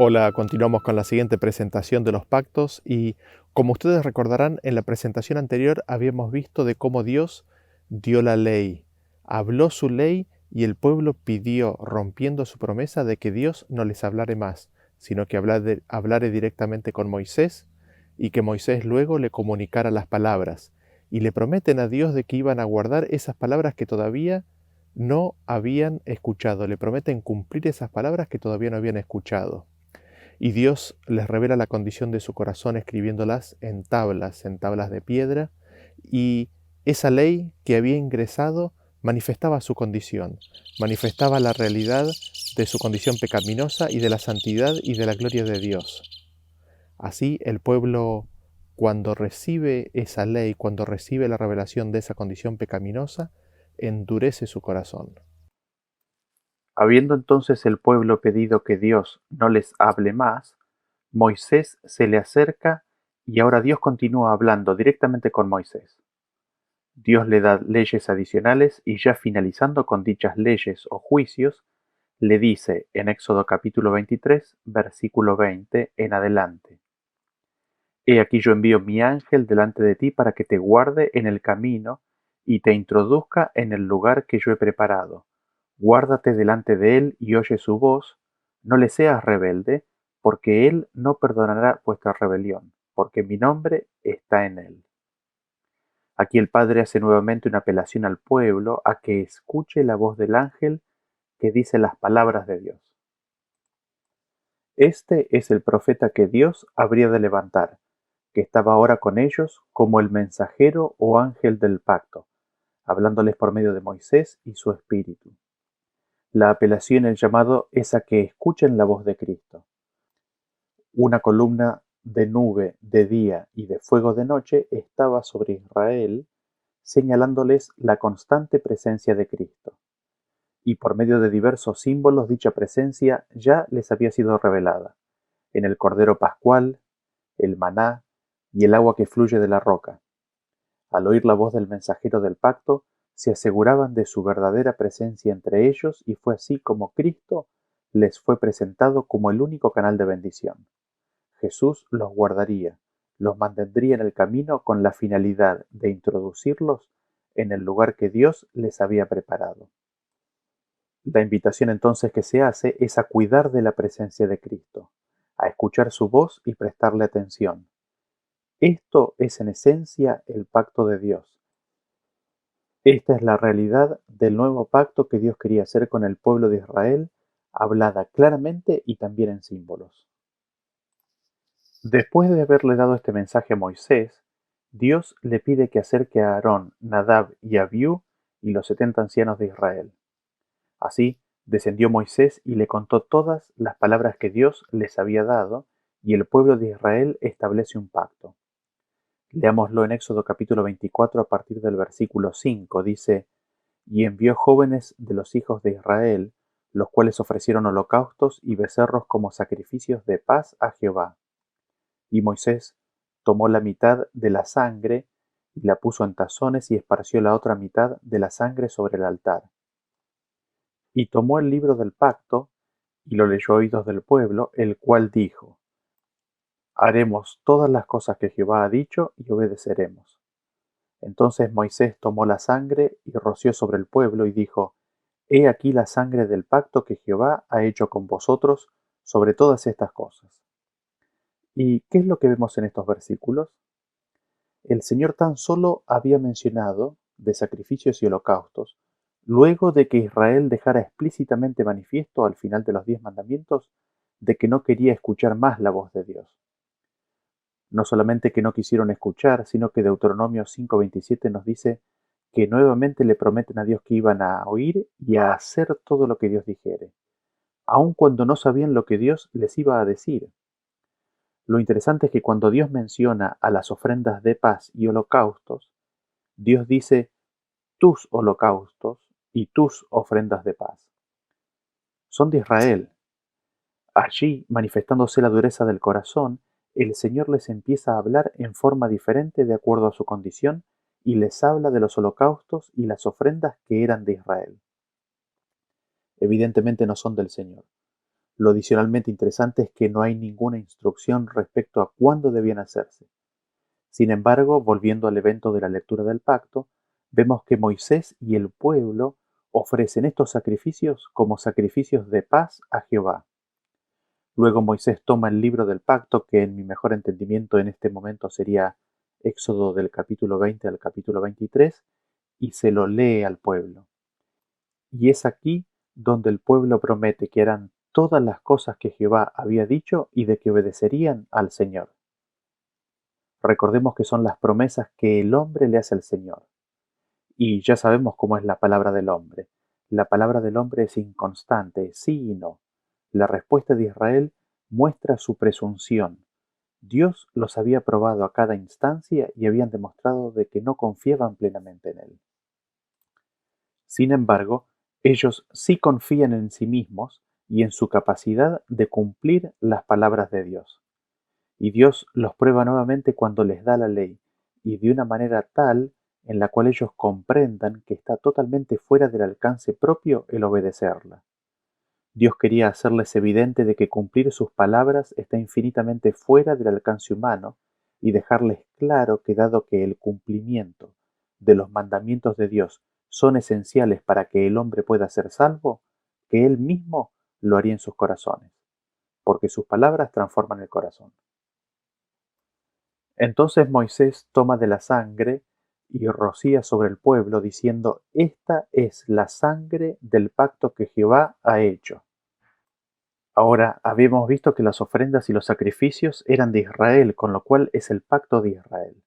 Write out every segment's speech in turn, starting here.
Hola, continuamos con la siguiente presentación de los pactos y como ustedes recordarán, en la presentación anterior habíamos visto de cómo Dios dio la ley, habló su ley y el pueblo pidió, rompiendo su promesa de que Dios no les hablare más, sino que hablare directamente con Moisés y que Moisés luego le comunicara las palabras. Y le prometen a Dios de que iban a guardar esas palabras que todavía no habían escuchado, le prometen cumplir esas palabras que todavía no habían escuchado. Y Dios les revela la condición de su corazón escribiéndolas en tablas de piedra, y esa ley que había ingresado manifestaba su condición, manifestaba la realidad de su condición pecaminosa y de la santidad y de la gloria de Dios. Así el pueblo, cuando recibe esa ley, cuando recibe la revelación de esa condición pecaminosa, endurece su corazón. Habiendo entonces el pueblo pedido que Dios no les hable más, Moisés se le acerca y ahora Dios continúa hablando directamente con Moisés. Dios le da leyes adicionales y ya finalizando con dichas leyes o juicios, le dice en Éxodo capítulo 23, versículo 20 en adelante: He aquí yo envío mi ángel delante de ti para que te guarde en el camino y te introduzca en el lugar que yo he preparado. Guárdate delante de él y oye su voz, no le seas rebelde, porque él no perdonará vuestra rebelión, porque mi nombre está en él. Aquí el Padre hace nuevamente una apelación al pueblo a que escuche la voz del ángel que dice las palabras de Dios. Este es el profeta que Dios habría de levantar, que estaba ahora con ellos como el mensajero o ángel del pacto, hablándoles por medio de Moisés y su espíritu. La apelación, el llamado, es a que escuchen la voz de Cristo. Una columna de nube de día y de fuego de noche estaba sobre Israel, señalándoles la constante presencia de Cristo. Y por medio de diversos símbolos dicha presencia ya les había sido revelada, en el Cordero Pascual, el maná y el agua que fluye de la roca. Al oír la voz del mensajero del pacto, se aseguraban de su verdadera presencia entre ellos y fue así como Cristo les fue presentado como el único canal de bendición. Jesús los guardaría, los mantendría en el camino con la finalidad de introducirlos en el lugar que Dios les había preparado. La invitación entonces que se hace es a cuidar de la presencia de Cristo, a escuchar su voz y prestarle atención. Esto es en esencia el pacto de Dios. Esta es la realidad del nuevo pacto que Dios quería hacer con el pueblo de Israel, hablada claramente y también en símbolos. Después de haberle dado este mensaje a Moisés, Dios le pide que acerque a Aarón, Nadab y Abiú y los 70 ancianos de Israel. Así descendió Moisés y le contó todas las palabras que Dios les había dado, y el pueblo de Israel establece un pacto. Leámoslo en Éxodo capítulo 24 a partir del versículo 5. Dice: Y envió jóvenes de los hijos de Israel, los cuales ofrecieron holocaustos y becerros como sacrificios de paz a Jehová. Y Moisés tomó la mitad de la sangre y la puso en tazones y esparció la otra mitad de la sangre sobre el altar. Y tomó el libro del pacto y lo leyó a oídos del pueblo, el cual dijo: Haremos todas las cosas que Jehová ha dicho y obedeceremos. Entonces Moisés tomó la sangre y roció sobre el pueblo y dijo: He aquí la sangre del pacto que Jehová ha hecho con vosotros sobre todas estas cosas. ¿Y qué es lo que vemos en estos versículos? El Señor tan solo había mencionado de sacrificios y holocaustos, luego de que Israel dejara explícitamente manifiesto al final de los 10 mandamientos de que no quería escuchar más la voz de Dios. No solamente que no quisieron escuchar, sino que Deuteronomio 5:27 nos dice que nuevamente le prometen a Dios que iban a oír y a hacer todo lo que Dios dijere, aun cuando no sabían lo que Dios les iba a decir. Lo interesante es que cuando Dios menciona a las ofrendas de paz y holocaustos, Dios dice tus holocaustos y tus ofrendas de paz. Son de Israel. Allí, manifestándose la dureza del corazón, el Señor les empieza a hablar en forma diferente de acuerdo a su condición y les habla de los holocaustos y las ofrendas que eran de Israel. Evidentemente no son del Señor. Lo adicionalmente interesante es que no hay ninguna instrucción respecto a cuándo debían hacerse. Sin embargo, volviendo al evento de la lectura del pacto, vemos que Moisés y el pueblo ofrecen estos sacrificios como sacrificios de paz a Jehová. Luego Moisés toma el libro del pacto, que en mi mejor entendimiento en este momento sería Éxodo del capítulo 20 al capítulo 23, y se lo lee al pueblo. Y es aquí donde el pueblo promete que harán todas las cosas que Jehová había dicho y de que obedecerían al Señor. Recordemos que son las promesas que el hombre le hace al Señor. Y ya sabemos cómo es la palabra del hombre. La palabra del hombre es inconstante, sí y no. La respuesta de Israel muestra su presunción. Dios los había probado a cada instancia y habían demostrado de que no confiaban plenamente en él. Sin embargo, ellos sí confían en sí mismos y en su capacidad de cumplir las palabras de Dios. Y Dios los prueba nuevamente cuando les da la ley, y de una manera tal en la cual ellos comprendan que está totalmente fuera del alcance propio el obedecerla. Dios quería hacerles evidente de que cumplir sus palabras está infinitamente fuera del alcance humano y dejarles claro que dado que el cumplimiento de los mandamientos de Dios son esenciales para que el hombre pueda ser salvo, que Él mismo lo haría en sus corazones, porque sus palabras transforman el corazón. Entonces Moisés toma de la sangre y rocía sobre el pueblo, diciendo: Esta es la sangre del pacto que Jehová ha hecho. Ahora, habíamos visto que las ofrendas y los sacrificios eran de Israel, con lo cual es el pacto de Israel.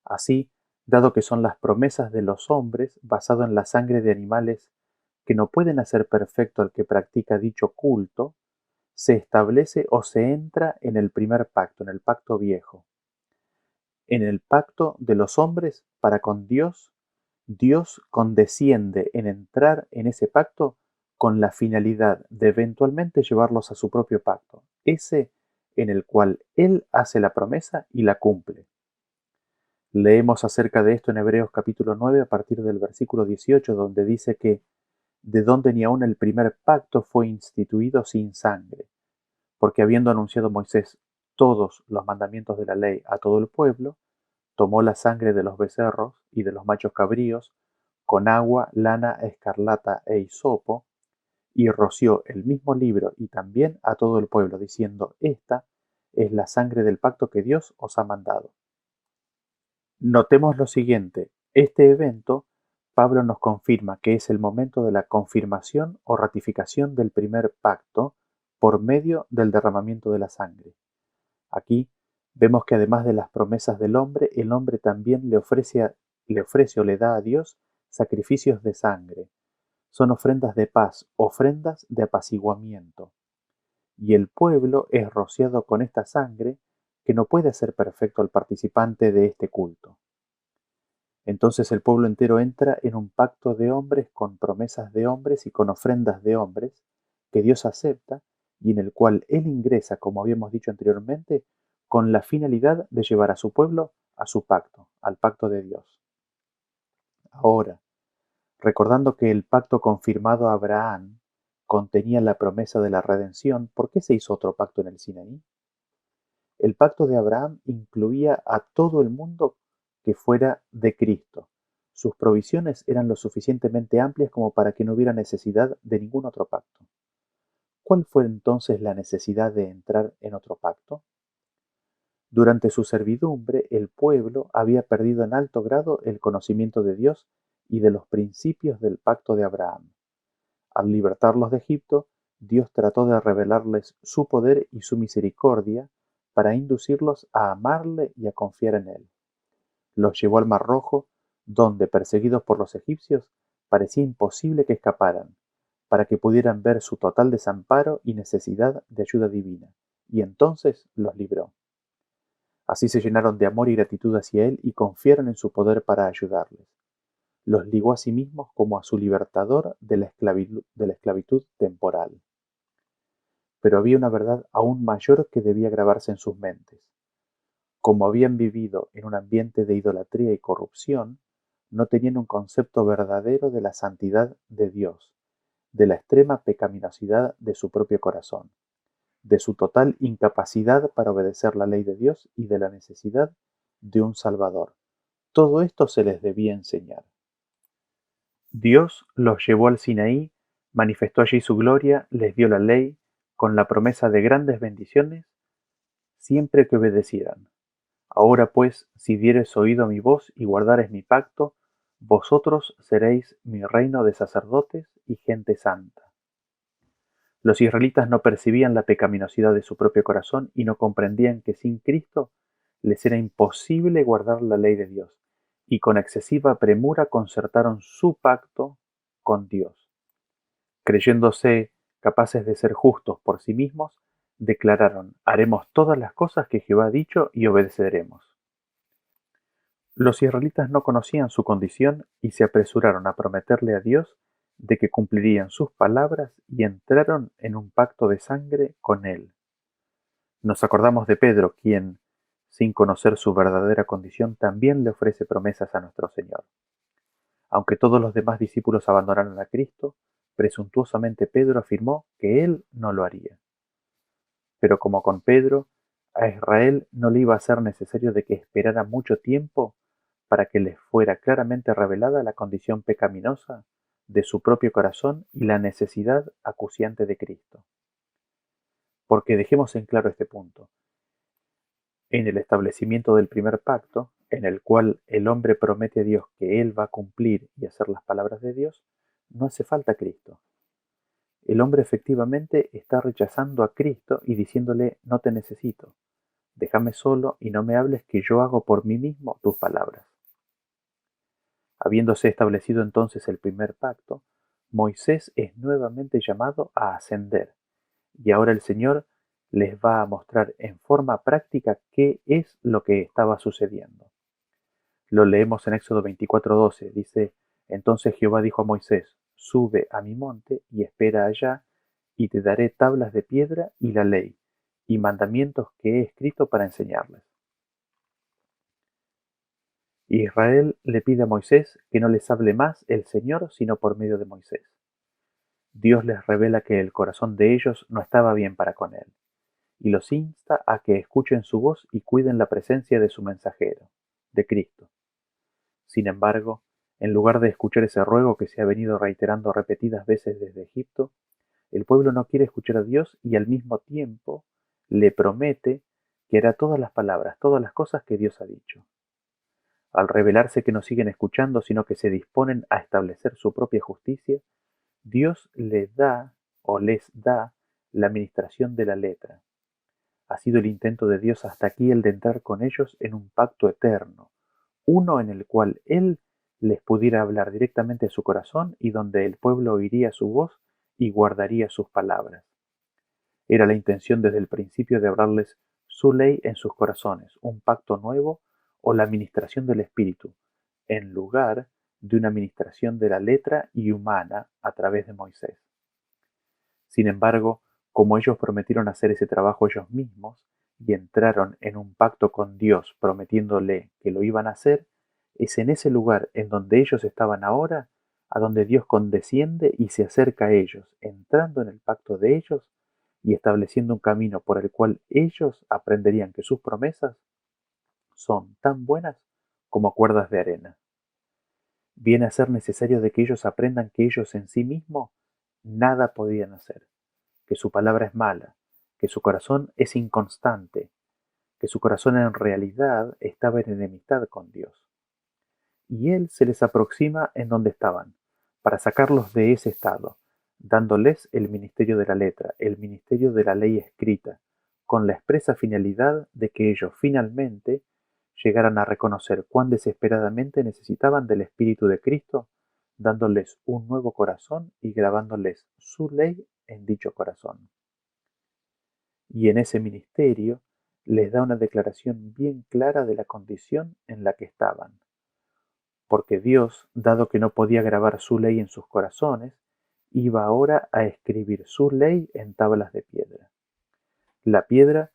Así, dado que son las promesas de los hombres, basado en la sangre de animales que no pueden hacer perfecto al que practica dicho culto, se establece o se entra en el primer pacto, en el pacto viejo. En el pacto de los hombres para con Dios, Dios condesciende en entrar en ese pacto con la finalidad de eventualmente llevarlos a su propio pacto, ese en el cual Él hace la promesa y la cumple. Leemos acerca de esto en Hebreos capítulo 9 a partir del versículo 18, donde dice que de donde ni aun el primer pacto fue instituido sin sangre, porque habiendo anunciado Moisés todos los mandamientos de la ley a todo el pueblo, tomó la sangre de los becerros y de los machos cabríos, con agua, lana escarlata e hisopo, y roció el mismo libro y también a todo el pueblo, diciendo: Esta es la sangre del pacto que Dios os ha mandado. Notemos lo siguiente: este evento, Pablo nos confirma que es el momento de la confirmación o ratificación del primer pacto por medio del derramamiento de la sangre. Aquí vemos que además de las promesas del hombre, el hombre también le ofrece o le da a Dios sacrificios de sangre. Son ofrendas de paz, ofrendas de apaciguamiento. Y el pueblo es rociado con esta sangre que no puede hacer perfecto al participante de este culto. Entonces el pueblo entero entra en un pacto de hombres con promesas de hombres y con ofrendas de hombres que Dios acepta y en el cual Él ingresa, como habíamos dicho anteriormente, con la finalidad de llevar a su pueblo a su pacto, al pacto de Dios. Ahora, recordando que el pacto confirmado a Abraham contenía la promesa de la redención, ¿por qué se hizo otro pacto en el Sinaí? El pacto de Abraham incluía a todo el mundo que fuera de Cristo. Sus provisiones eran lo suficientemente amplias como para que no hubiera necesidad de ningún otro pacto. ¿Cuál fue entonces la necesidad de entrar en otro pacto? Durante su servidumbre, el pueblo había perdido en alto grado el conocimiento de Dios y de los principios del pacto de Abraham. Al libertarlos de Egipto, Dios trató de revelarles su poder y su misericordia para inducirlos a amarle y a confiar en él. Los llevó al Mar Rojo, donde, perseguidos por los egipcios, parecía imposible que escaparan, para que pudieran ver su total desamparo y necesidad de ayuda divina, y entonces los libró. Así se llenaron de amor y gratitud hacia él y confiaron en su poder para ayudarles. Los ligó a sí mismos como a su libertador de la esclavitud temporal. Pero había una verdad aún mayor que debía grabarse en sus mentes. Como habían vivido en un ambiente de idolatría y corrupción, no tenían un concepto verdadero de la santidad de Dios, de la extrema pecaminosidad de su propio corazón, de su total incapacidad para obedecer la ley de Dios y de la necesidad de un Salvador. Todo esto se les debía enseñar. Dios los llevó al Sinaí, manifestó allí su gloria, les dio la ley, con la promesa de grandes bendiciones, siempre que obedecieran. Ahora pues, si diereis oído a mi voz y guardareis mi pacto, vosotros seréis mi reino de sacerdotes y gente santa. Los israelitas no percibían la pecaminosidad de su propio corazón y no comprendían que sin Cristo les era imposible guardar la ley de Dios, y con excesiva premura concertaron su pacto con Dios. Creyéndose capaces de ser justos por sí mismos, declararon: haremos todas las cosas que Jehová ha dicho y obedeceremos. Los israelitas no conocían su condición y se apresuraron a prometerle a Dios de que cumplirían sus palabras y entraron en un pacto de sangre con él. Nos acordamos de Pedro, quien, sin conocer su verdadera condición, también le ofrece promesas a nuestro Señor. Aunque todos los demás discípulos abandonaron a Cristo, presuntuosamente Pedro afirmó que él no lo haría. Pero como con Pedro, a Israel no le iba a ser necesario de que esperara mucho tiempo para que les fuera claramente revelada la condición pecaminosa de su propio corazón y la necesidad acuciante de Cristo. Porque dejemos en claro este punto. En el establecimiento del primer pacto, en el cual el hombre promete a Dios que él va a cumplir y hacer las palabras de Dios, no hace falta Cristo. El hombre efectivamente está rechazando a Cristo y diciéndole: no te necesito, déjame solo y no me hables, que yo hago por mí mismo tus palabras. Habiéndose establecido entonces el primer pacto, Moisés es nuevamente llamado a ascender, y ahora el Señor les va a mostrar en forma práctica qué es lo que estaba sucediendo. Lo leemos en Éxodo 24:12, dice: entonces Jehová dijo a Moisés: sube a mi monte y espera allá, y te daré tablas de piedra y la ley, y mandamientos que he escrito para enseñarles. Israel le pide a Moisés que no les hable más el Señor sino por medio de Moisés. Dios les revela que el corazón de ellos no estaba bien para con él, y los insta a que escuchen su voz y cuiden la presencia de su mensajero, de Cristo. Sin embargo, en lugar de escuchar ese ruego que se ha venido reiterando repetidas veces desde Egipto, el pueblo no quiere escuchar a Dios y al mismo tiempo le promete que hará todas las palabras, todas las cosas que Dios ha dicho. Al revelarse que no siguen escuchando, sino que se disponen a establecer su propia justicia, Dios les da la administración de la letra. Ha sido el intento de Dios hasta aquí el de entrar con ellos en un pacto eterno, uno en el cual Él les pudiera hablar directamente a su corazón y donde el pueblo oiría su voz y guardaría sus palabras. Era la intención desde el principio de hablarles su ley en sus corazones, un pacto nuevo o la administración del Espíritu, en lugar de una administración de la letra y humana a través de Moisés. Sin embargo, como ellos prometieron hacer ese trabajo ellos mismos y entraron en un pacto con Dios prometiéndole que lo iban a hacer, es en ese lugar en donde ellos estaban ahora, a donde Dios condesciende y se acerca a ellos, entrando en el pacto de ellos y estableciendo un camino por el cual ellos aprenderían que sus promesas son tan buenas como cuerdas de arena. Viene a ser necesario de que ellos aprendan que ellos en sí mismos nada podían hacer, que su palabra es mala, que su corazón es inconstante, que su corazón en realidad estaba en enemistad con Dios. Y Él se les aproxima en donde estaban, para sacarlos de ese estado, dándoles el ministerio de la letra, el ministerio de la ley escrita, con la expresa finalidad de que ellos finalmente llegaran a reconocer cuán desesperadamente necesitaban del Espíritu de Cristo, dándoles un nuevo corazón y grabándoles su ley en dicho corazón. Y en ese ministerio les da una declaración bien clara de la condición en la que estaban. Porque Dios, dado que no podía grabar su ley en sus corazones, iba ahora a escribir su ley en tablas de piedra. La piedra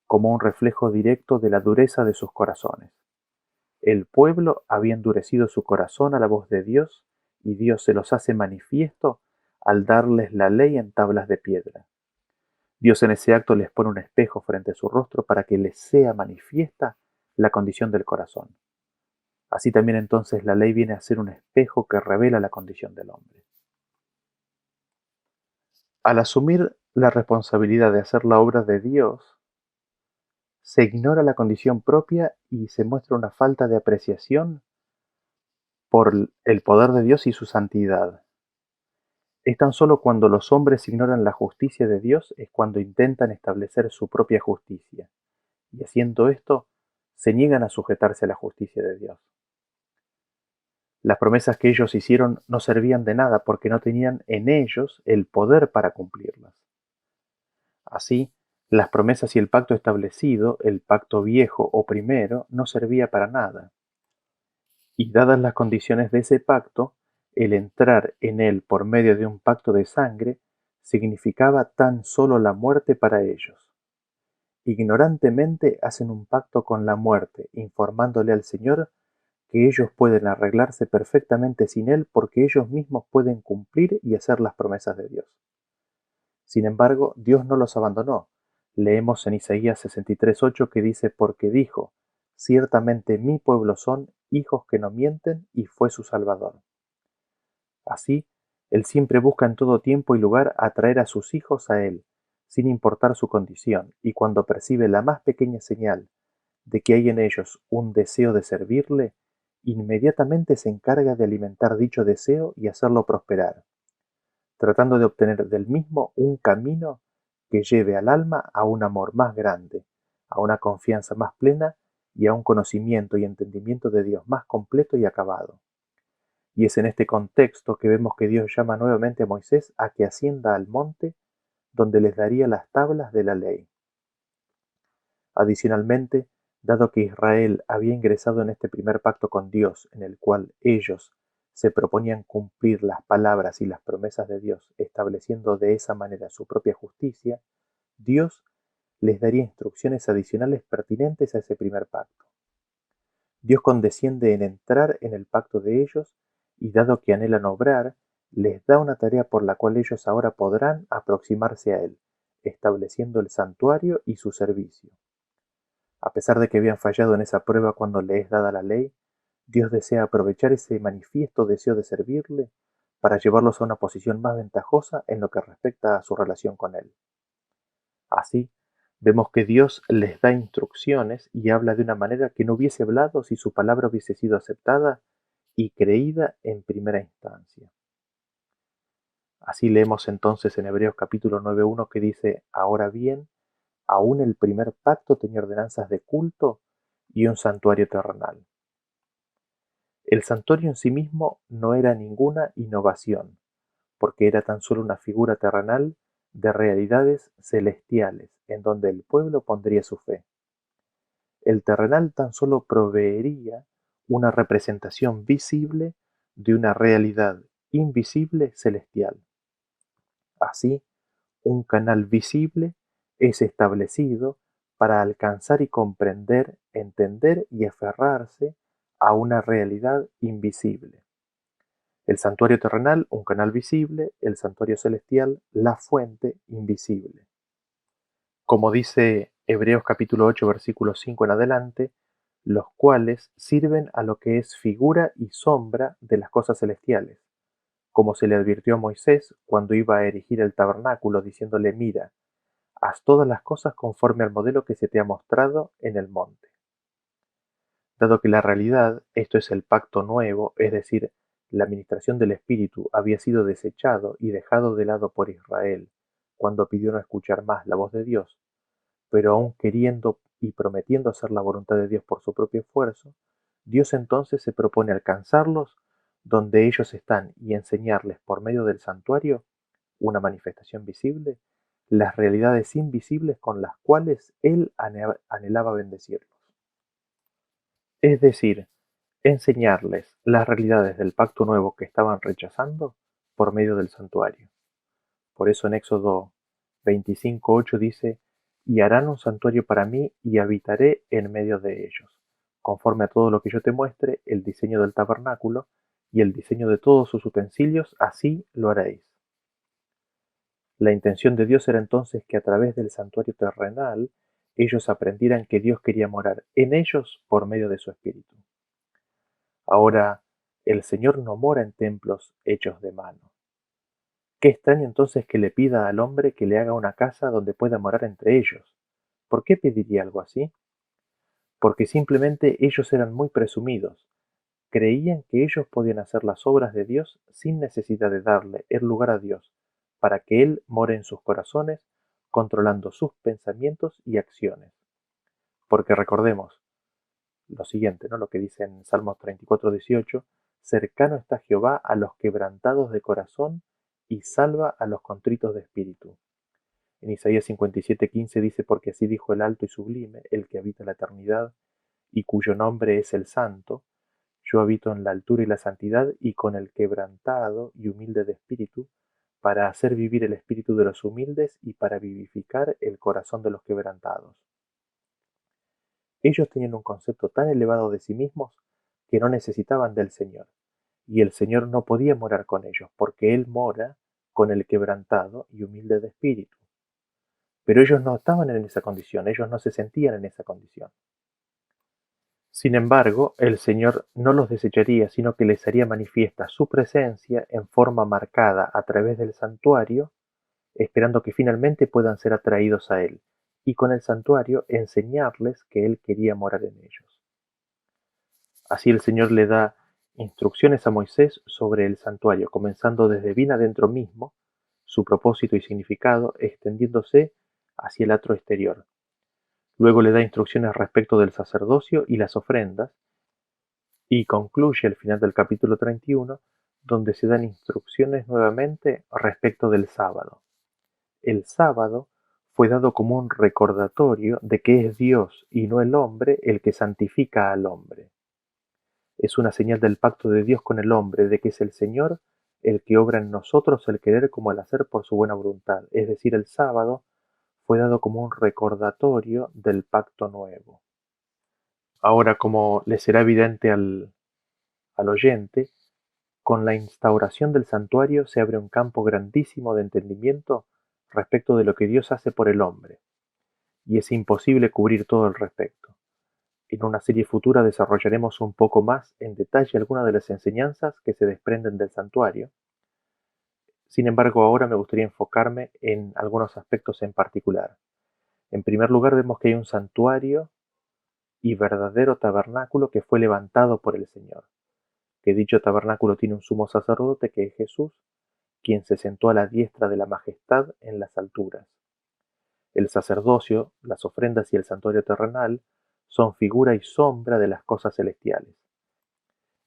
como un reflejo directo de la dureza de sus corazones. El pueblo había endurecido su corazón a la voz de Dios, y Dios se los hace manifiesto al darles la ley en tablas de piedra. Dios en ese acto les pone un espejo frente a su rostro para que les sea manifiesta la condición del corazón. Así también entonces la ley viene a ser un espejo que revela la condición del hombre. Al asumir la responsabilidad de hacer la obra de Dios, se ignora la condición propia y se muestra una falta de apreciación por el poder de Dios y su santidad. Es tan solo cuando los hombres ignoran la justicia de Dios es cuando intentan establecer su propia justicia, y haciendo esto, se niegan a sujetarse a la justicia de Dios. Las promesas que ellos hicieron no servían de nada porque no tenían en ellos el poder para cumplirlas. Así, las promesas y el pacto establecido, el pacto viejo o primero, no servía para nada. Y dadas las condiciones de ese pacto, el entrar en él por medio de un pacto de sangre significaba tan solo la muerte para ellos. Ignorantemente hacen un pacto con la muerte, informándole al Señor que ellos pueden arreglarse perfectamente sin Él porque ellos mismos pueden cumplir y hacer las promesas de Dios. Sin embargo, Dios no los abandonó. Leemos en Isaías 63:8 que dice: porque dijo, ciertamente mi pueblo son hijos que no mienten, y fue su Salvador. Así, Él siempre busca en todo tiempo y lugar atraer a sus hijos a Él, sin importar su condición, y cuando percibe la más pequeña señal de que hay en ellos un deseo de servirle, inmediatamente se encarga de alimentar dicho deseo y hacerlo prosperar, tratando de obtener del mismo un camino que lleve al alma a un amor más grande, a una confianza más plena y a un conocimiento y entendimiento de Dios más completo y acabado. Y es en este contexto que vemos que Dios llama nuevamente a Moisés a que ascienda al monte donde les daría las tablas de la ley. Adicionalmente, dado que Israel había ingresado en este primer pacto con Dios, en el cual ellos se proponían cumplir las palabras y las promesas de Dios, estableciendo de esa manera su propia justicia, Dios les daría instrucciones adicionales pertinentes a ese primer pacto. Dios condesciende en entrar en el pacto de ellos y, dado que anhelan obrar, les da una tarea por la cual ellos ahora podrán aproximarse a Él, estableciendo el santuario y su servicio. A pesar de que habían fallado en esa prueba cuando le es dada la ley, Dios desea aprovechar ese manifiesto deseo de servirle para llevarlos a una posición más ventajosa en lo que respecta a su relación con Él. Así, vemos que Dios les da instrucciones y habla de una manera que no hubiese hablado si su palabra hubiese sido aceptada y creída en primera instancia. Así leemos entonces en Hebreos capítulo 9:1 que dice: ahora bien, aún el primer pacto tenía ordenanzas de culto y un santuario terrenal. El santuario en sí mismo no era ninguna innovación, porque era tan solo una figura terrenal de realidades celestiales en donde el pueblo pondría su fe. El terrenal tan solo proveería una representación visible de una realidad invisible celestial. Así, un canal visible es establecido para alcanzar y comprender, entender y aferrarse a una realidad invisible. El santuario terrenal, un canal visible; el santuario celestial, la fuente invisible. Como dice Hebreos capítulo 8, versículo 5 en adelante, los cuales sirven a lo que es figura y sombra de las cosas celestiales, como se le advirtió a Moisés cuando iba a erigir el tabernáculo, diciéndole: mira, haz todas las cosas conforme al modelo que se te ha mostrado en el monte. Dado que la realidad, esto es el pacto nuevo, es decir, la administración del Espíritu, había sido desechado y dejado de lado por Israel cuando pidió no escuchar más la voz de Dios, pero aún queriendo y prometiendo hacer la voluntad de Dios por su propio esfuerzo, Dios entonces se propone alcanzarlos donde ellos están y enseñarles por medio del santuario, una manifestación visible, las realidades invisibles con las cuales Él anhelaba bendecirlos. Es decir, enseñarles las realidades del pacto nuevo que estaban rechazando por medio del santuario. Por eso en Éxodo 25:8 dice: y harán un santuario para mí y habitaré en medio de ellos, conforme a todo lo que yo te muestre, el diseño del tabernáculo y el diseño de todos sus utensilios, así lo haréis. La intención de Dios era entonces que a través del santuario terrenal ellos aprendieran que Dios quería morar en ellos por medio de su Espíritu. Ahora, el Señor no mora en templos hechos de mano. Qué extraño entonces que le pida al hombre que le haga una casa donde pueda morar entre ellos. ¿Por qué pediría algo así? Porque simplemente ellos eran muy presumidos. Creían que ellos podían hacer las obras de Dios sin necesidad de darle el lugar a Dios, para que Él more en sus corazones, controlando sus pensamientos y acciones. Porque recordemos lo siguiente, ¿no? Lo que dice en Salmos 34:18, cercano está Jehová a los quebrantados de corazón y salva a los contritos de espíritu. En Isaías 57:15 dice, porque así dijo el alto y sublime, el que habita la eternidad y cuyo nombre es el Santo, yo habito en la altura y la santidad y con el quebrantado y humilde de espíritu, para hacer vivir el espíritu de los humildes y para vivificar el corazón de los quebrantados. Ellos tenían un concepto tan elevado de sí mismos que no necesitaban del Señor, y el Señor no podía morar con ellos, porque Él mora con el quebrantado y humilde de espíritu. Pero ellos no estaban en esa condición, ellos no se sentían en esa condición. Sin embargo, el Señor no los desecharía, sino que les haría manifiesta su presencia en forma marcada a través del santuario, esperando que finalmente puedan ser atraídos a Él, y con el santuario enseñarles que Él quería morar en ellos. Así el Señor le da instrucciones a Moisés sobre el santuario, comenzando desde bien adentro mismo, su propósito y significado, extendiéndose hacia el atrio exterior. Luego le da instrucciones respecto del sacerdocio y las ofrendas, y concluye al final del capítulo 31, donde se dan instrucciones nuevamente respecto del sábado. El sábado fue dado como un recordatorio de que es Dios y no el hombre el que santifica al hombre. Es una señal del pacto de Dios con el hombre, de que es el Señor el que obra en nosotros el querer como el hacer por su buena voluntad. Es decir, el sábado fue dado como un recordatorio del pacto nuevo. Ahora, como le será evidente al oyente, con la instauración del santuario se abre un campo grandísimo de entendimiento respecto de lo que Dios hace por el hombre, y es imposible cubrir todo al respecto. En una serie futura desarrollaremos un poco más en detalle algunas de las enseñanzas que se desprenden del santuario. Sin embargo, ahora me gustaría enfocarme en algunos aspectos en particular. En primer lugar, vemos que hay un santuario y verdadero tabernáculo que fue levantado por el Señor, que dicho tabernáculo tiene un sumo sacerdote que es Jesús, quien se sentó a la diestra de la majestad en las alturas. El sacerdocio, las ofrendas y el santuario terrenal son figura y sombra de las cosas celestiales.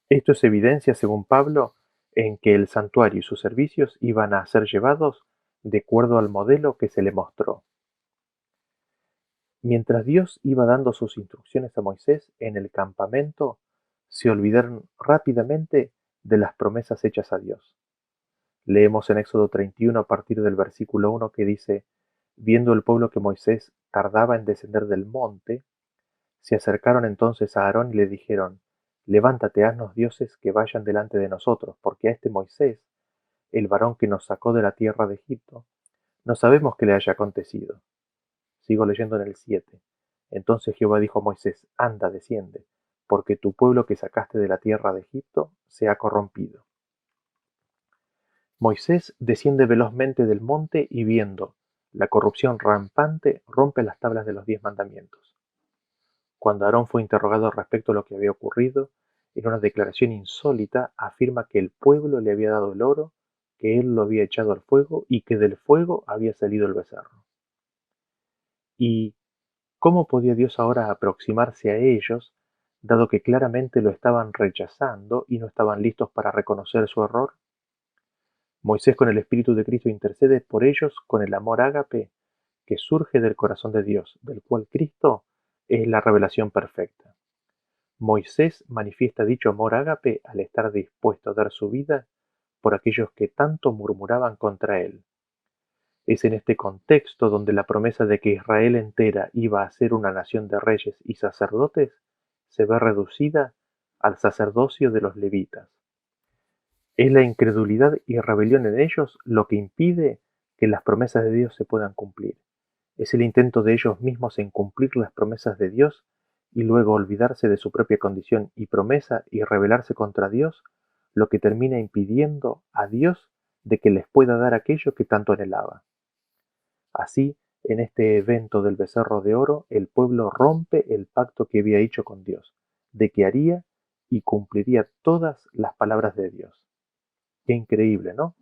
Esto es evidencia, según Pablo, en que el santuario y sus servicios iban a ser llevados de acuerdo al modelo que se le mostró. Mientras Dios iba dando sus instrucciones a Moisés en el campamento, se olvidaron rápidamente de las promesas hechas a Dios. Leemos en Éxodo 31 a partir del versículo 1 que dice, viendo el pueblo que Moisés tardaba en descender del monte, se acercaron entonces a Aarón y le dijeron, levántate, haznos dioses que vayan delante de nosotros, porque a este Moisés, el varón que nos sacó de la tierra de Egipto, no sabemos qué le haya acontecido. Sigo leyendo en el 7. Entonces Jehová dijo a Moisés, anda, desciende, porque tu pueblo que sacaste de la tierra de Egipto se ha corrompido. Moisés desciende velozmente del monte y viendo la corrupción rampante, rompe las tablas de los 10 mandamientos. Cuando Aarón fue interrogado respecto a lo que había ocurrido, en una declaración insólita afirma que el pueblo le había dado el oro, que él lo había echado al fuego y que del fuego había salido el becerro. ¿Y cómo podía Dios ahora aproximarse a ellos, dado que claramente lo estaban rechazando y no estaban listos para reconocer su error? Moisés con el Espíritu de Cristo intercede por ellos con el amor ágape que surge del corazón de Dios, del cual Cristo es la revelación perfecta. Moisés manifiesta dicho amor ágape al estar dispuesto a dar su vida por aquellos que tanto murmuraban contra él. Es en este contexto donde la promesa de que Israel entera iba a ser una nación de reyes y sacerdotes se ve reducida al sacerdocio de los levitas. Es la incredulidad y rebelión en ellos lo que impide que las promesas de Dios se puedan cumplir. Es el intento de ellos mismos en cumplir las promesas de Dios y luego olvidarse de su propia condición y promesa y rebelarse contra Dios, lo que termina impidiendo a Dios de que les pueda dar aquello que tanto anhelaba. Así, en este evento del becerro de oro, el pueblo rompe el pacto que había hecho con Dios, de que haría y cumpliría todas las palabras de Dios. Qué increíble, ¿no?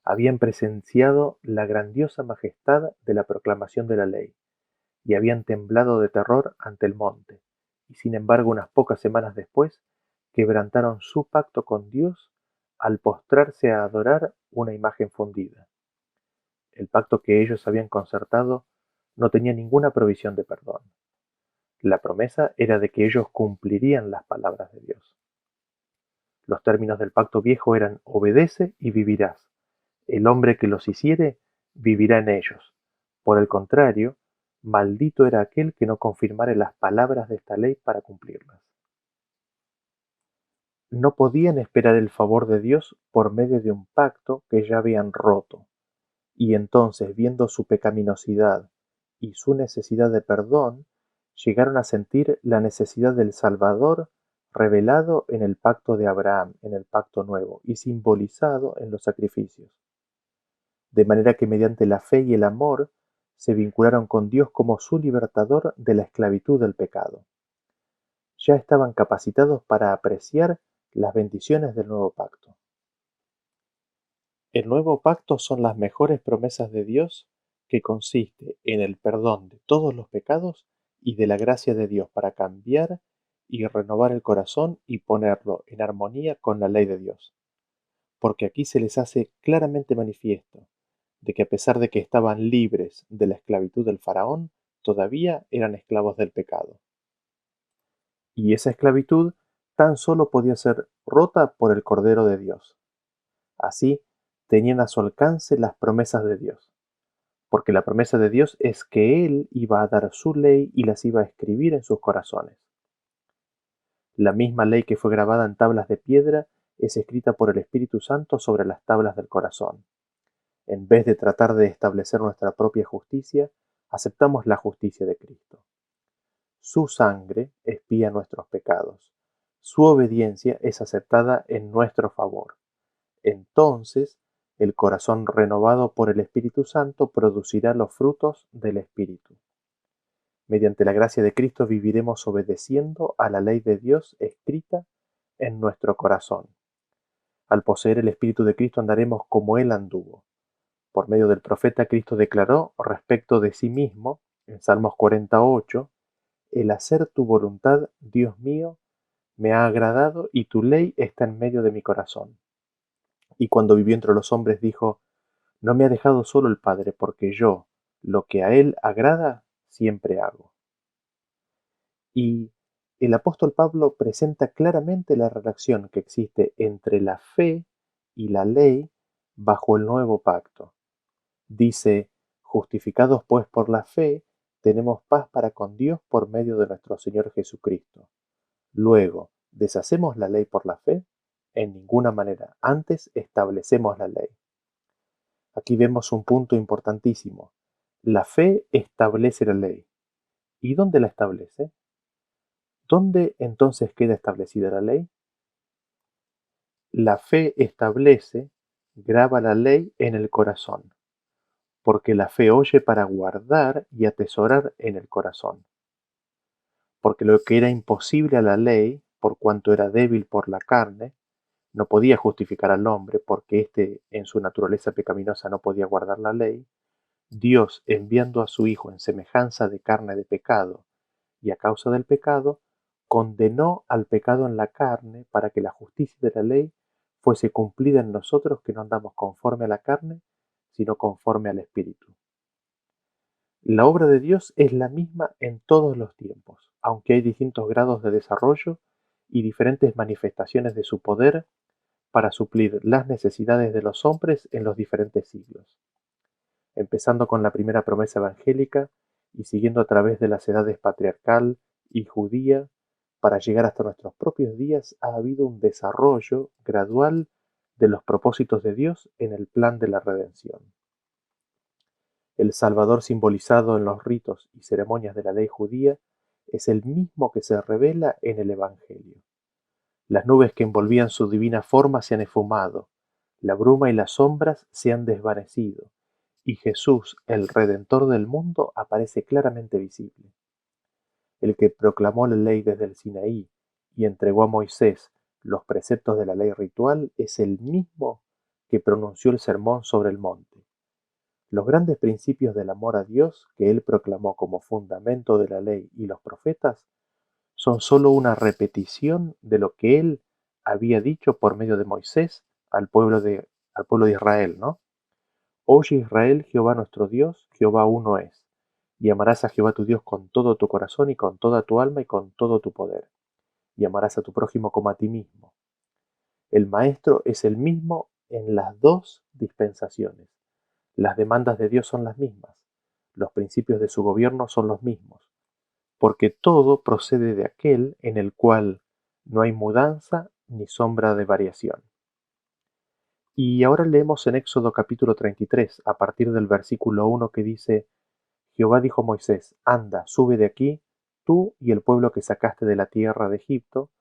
Habían presenciado la grandiosa majestad de la proclamación de la ley, y habían temblado de terror ante el monte, y sin embargo unas pocas semanas después quebrantaron su pacto con Dios al postrarse a adorar una imagen fundida. El pacto que ellos habían concertado no tenía ninguna provisión de perdón. La promesa era de que ellos cumplirían las palabras de Dios. Los términos del pacto viejo eran: obedece y vivirás. El hombre que los hiciere vivirá en ellos. Por el contrario, maldito era aquel que no confirmare las palabras de esta ley para cumplirlas. No podían esperar el favor de Dios por medio de un pacto que ya habían roto, y entonces, viendo su pecaminosidad y su necesidad de perdón, llegaron a sentir la necesidad del Salvador revelado en el pacto de Abraham, en el pacto nuevo, y simbolizado en los sacrificios. De manera que mediante la fe y el amor se vincularon con Dios como su libertador de la esclavitud del pecado. Ya estaban capacitados para apreciar las bendiciones del nuevo pacto. El nuevo pacto son las mejores promesas de Dios, que consiste en el perdón de todos los pecados y de la gracia de Dios para cambiar y renovar el corazón y ponerlo en armonía con la ley de Dios. Porque aquí se les hace claramente manifiesto de que a pesar de que estaban libres de la esclavitud del faraón, todavía eran esclavos del pecado. Y esa esclavitud tan solo podía ser rota por el Cordero de Dios. Así, tenían a su alcance las promesas de Dios, porque la promesa de Dios es que Él iba a dar su ley y las iba a escribir en sus corazones. La misma ley que fue grabada en tablas de piedra es escrita por el Espíritu Santo sobre las tablas del corazón. En vez de tratar de establecer nuestra propia justicia, aceptamos la justicia de Cristo. Su sangre expía nuestros pecados. Su obediencia es aceptada en nuestro favor. Entonces, el corazón renovado por el Espíritu Santo producirá los frutos del Espíritu. Mediante la gracia de Cristo viviremos obedeciendo a la ley de Dios escrita en nuestro corazón. Al poseer el Espíritu de Cristo andaremos como Él anduvo. Por medio del profeta, Cristo declaró respecto de sí mismo, en Salmos 48, el hacer tu voluntad, Dios mío, me ha agradado y tu ley está en medio de mi corazón. Y cuando vivió entre los hombres dijo: no me ha dejado solo el Padre, porque yo, lo que a Él agrada, siempre hago. Y el apóstol Pablo presenta claramente la relación que existe entre la fe y la ley bajo el nuevo pacto. Dice: justificados pues por la fe, tenemos paz para con Dios por medio de nuestro Señor Jesucristo. Luego, ¿deshacemos la ley por la fe? En ninguna manera. Antes establecemos la ley. Aquí vemos un punto importantísimo. La fe establece la ley. ¿Y dónde la establece? ¿Dónde entonces queda establecida la ley? La fe establece, graba la ley en el corazón, porque la fe oye para guardar y atesorar en el corazón. Porque lo que era imposible a la ley, por cuanto era débil por la carne, no podía justificar al hombre, porque éste en su naturaleza pecaminosa no podía guardar la ley. Dios, enviando a su Hijo en semejanza de carne de pecado, y a causa del pecado, condenó al pecado en la carne para que la justicia de la ley fuese cumplida en nosotros que no andamos conforme a la carne, sino conforme al Espíritu. La obra de Dios es la misma en todos los tiempos, aunque hay distintos grados de desarrollo y diferentes manifestaciones de su poder para suplir las necesidades de los hombres en los diferentes siglos. Empezando con la primera promesa evangélica y siguiendo a través de las edades patriarcal y judía, para llegar hasta nuestros propios días, ha habido un desarrollo gradual de los propósitos de Dios en el plan de la redención. El Salvador simbolizado en los ritos y ceremonias de la ley judía es el mismo que se revela en el Evangelio. Las nubes que envolvían su divina forma se han esfumado, la bruma y las sombras se han desvanecido, y Jesús, el Redentor del mundo, aparece claramente visible. El que proclamó la ley desde el Sinaí y entregó a Moisés los preceptos de la ley ritual es el mismo que pronunció el sermón sobre el monte. Los grandes principios del amor a Dios que él proclamó como fundamento de la ley y los profetas son sólo una repetición de lo que él había dicho por medio de Moisés al pueblo de Israel, ¿no? Oye Israel, Jehová nuestro Dios, Jehová uno es. Y amarás a Jehová tu Dios con todo tu corazón y con toda tu alma y con todo tu poder. Y amarás a tu prójimo como a ti mismo. El Maestro es el mismo en las dos dispensaciones. Las demandas de Dios son las mismas. Los principios de su gobierno son los mismos. Porque todo procede de aquel en el cual no hay mudanza ni sombra de variación. Y ahora leemos en Éxodo capítulo 33, a partir del versículo 1 que dice: Jehová dijo a Moisés: Anda, sube de aquí, tú y el pueblo que sacaste de la tierra de Egipto,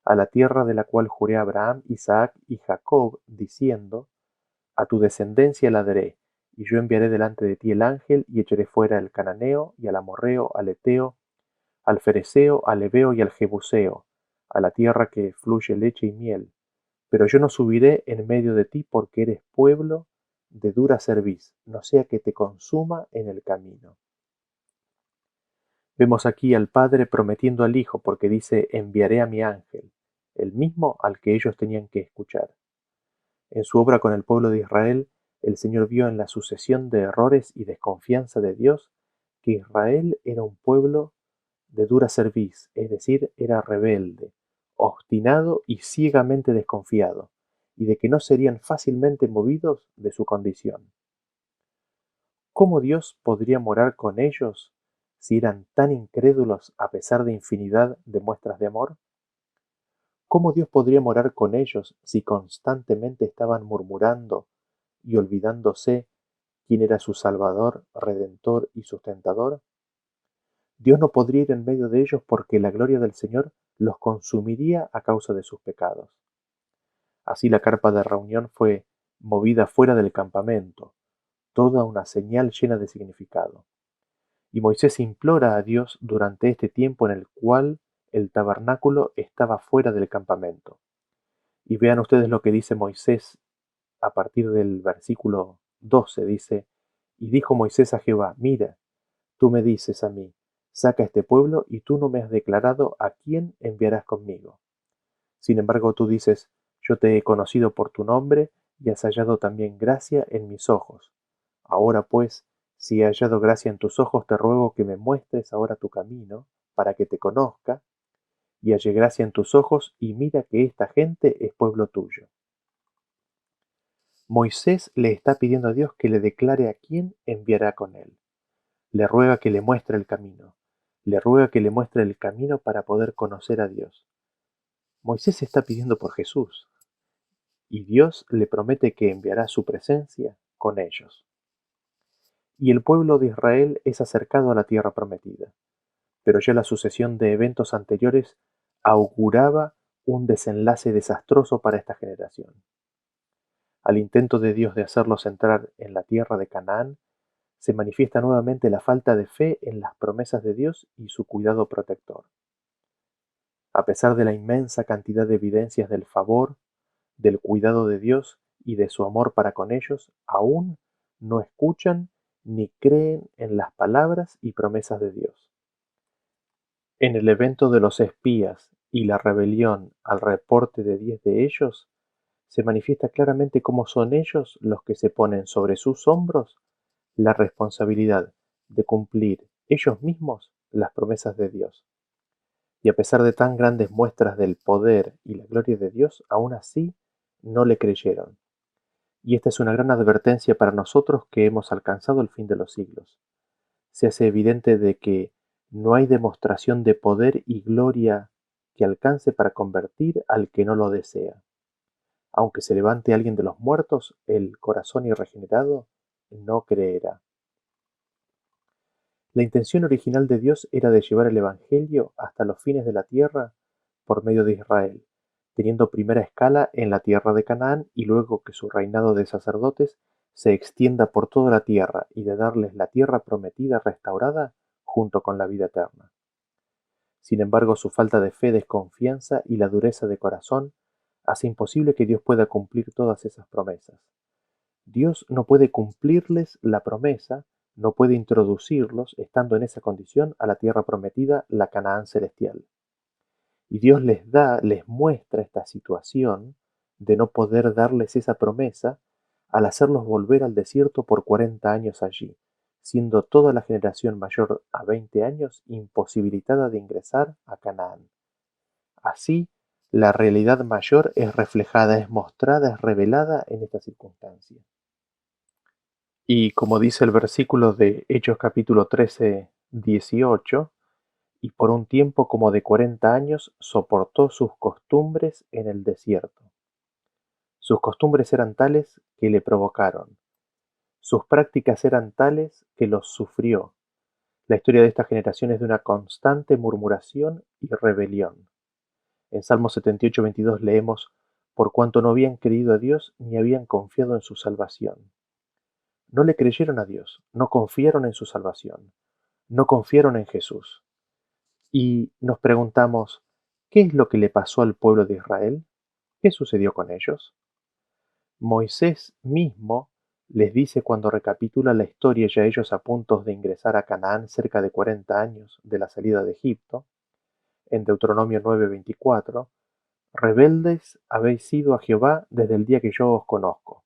a la tierra de la cual juré a Abraham, Isaac y Jacob, diciendo: A tu descendencia la daré, y yo enviaré delante de ti el ángel, y echaré fuera al cananeo, y al amorreo, al eteo, al fereceo, al heveo y al jebuseo, a la tierra que fluye leche y miel. Pero yo no subiré en medio de ti, porque eres pueblo de dura cerviz, no sea que te consuma en el camino. Vemos aquí al Padre prometiendo al Hijo, porque dice: enviaré a mi ángel, el mismo al que ellos tenían que escuchar. En su obra con el pueblo de Israel, el Señor vio en la sucesión de errores y desconfianza de Dios que Israel era un pueblo de dura cerviz, es decir, era rebelde, obstinado y ciegamente desconfiado, y de que no serían fácilmente movidos de su condición. ¿Cómo Dios podría morar con ellos si eran tan incrédulos a pesar de infinidad de muestras de amor? ¿Cómo Dios podría morar con ellos si constantemente estaban murmurando y olvidándose quién era su Salvador, Redentor y Sustentador? Dios no podría ir en medio de ellos porque la gloria del Señor los consumiría a causa de sus pecados. Así la carpa de reunión fue movida fuera del campamento, toda una señal llena de significado. Y Moisés implora a Dios durante este tiempo en el cual el tabernáculo estaba fuera del campamento. Y vean ustedes lo que dice Moisés a partir del versículo 12. Dice: Y dijo Moisés a Jehová: Mira, tú me dices a mí: saca este pueblo, y tú no me has declarado a quién enviarás conmigo. Sin embargo, tú dices: yo te he conocido por tu nombre, y has hallado también gracia en mis ojos. Ahora pues, si he hallado gracia en tus ojos, te ruego que me muestres ahora tu camino, para que te conozca, y halle gracia en tus ojos, y mira que esta gente es pueblo tuyo. Moisés le está pidiendo a Dios que le declare a quién enviará con él. Le ruega que le muestre el camino. Le ruega que le muestre el camino para poder conocer a Dios. Moisés está pidiendo por Jesús, y Dios le promete que enviará su presencia con ellos. Y el pueblo de Israel es acercado a la tierra prometida, pero ya la sucesión de eventos anteriores auguraba un desenlace desastroso para esta generación. Al intento de Dios de hacerlos entrar en la tierra de Canaán, se manifiesta nuevamente la falta de fe en las promesas de Dios y su cuidado protector. A pesar de la inmensa cantidad de evidencias del favor, del cuidado de Dios y de su amor para con ellos, aún no escuchan ni creen en las palabras y promesas de Dios. En el evento de los espías y la rebelión al reporte de 10 de ellos, se manifiesta claramente cómo son ellos los que se ponen sobre sus hombros la responsabilidad de cumplir ellos mismos las promesas de Dios. Y a pesar de tan grandes muestras del poder y la gloria de Dios, aún así no le creyeron. Y esta es una gran advertencia para nosotros que hemos alcanzado el fin de los siglos. Se hace evidente de que no hay demostración de poder y gloria que alcance para convertir al que no lo desea. Aunque se levante alguien de los muertos, el corazón irregenerado no creerá. La intención original de Dios era de llevar el Evangelio hasta los fines de la tierra por medio de Israel, teniendo primera escala en la tierra de Canaán y luego que su reinado de sacerdotes se extienda por toda la tierra y de darles la tierra prometida restaurada junto con la vida eterna. Sin embargo, su falta de fe, desconfianza y la dureza de corazón hace imposible que Dios pueda cumplir todas esas promesas. Dios no puede cumplirles la promesa, no puede introducirlos, estando en esa condición, a la tierra prometida, la Canaán celestial. Y Dios les muestra esta situación de no poder darles esa promesa al hacerlos volver al desierto por 40 años allí, siendo toda la generación mayor a 20 años imposibilitada de ingresar a Canaán. Así, la realidad mayor es reflejada, es mostrada, es revelada en esta circunstancia. Y como dice el versículo de Hechos capítulo 13, 18, y por un tiempo como de 40 años soportó sus costumbres en el desierto. Sus costumbres eran tales que le provocaron. Sus prácticas eran tales que los sufrió. La historia de esta generación es de una constante murmuración y rebelión. En Salmo 78, 22 leemos, por cuanto no habían creído a Dios ni habían confiado en su salvación. No le creyeron a Dios, no confiaron en su salvación, no confiaron en Jesús. Y nos preguntamos, ¿qué es lo que le pasó al pueblo de Israel? ¿Qué sucedió con ellos? Moisés mismo les dice cuando recapitula la historia ya ellos a punto de ingresar a Canaán cerca de 40 años de la salida de Egipto, en Deuteronomio 9:24, rebeldes habéis sido a Jehová desde el día que yo os conozco.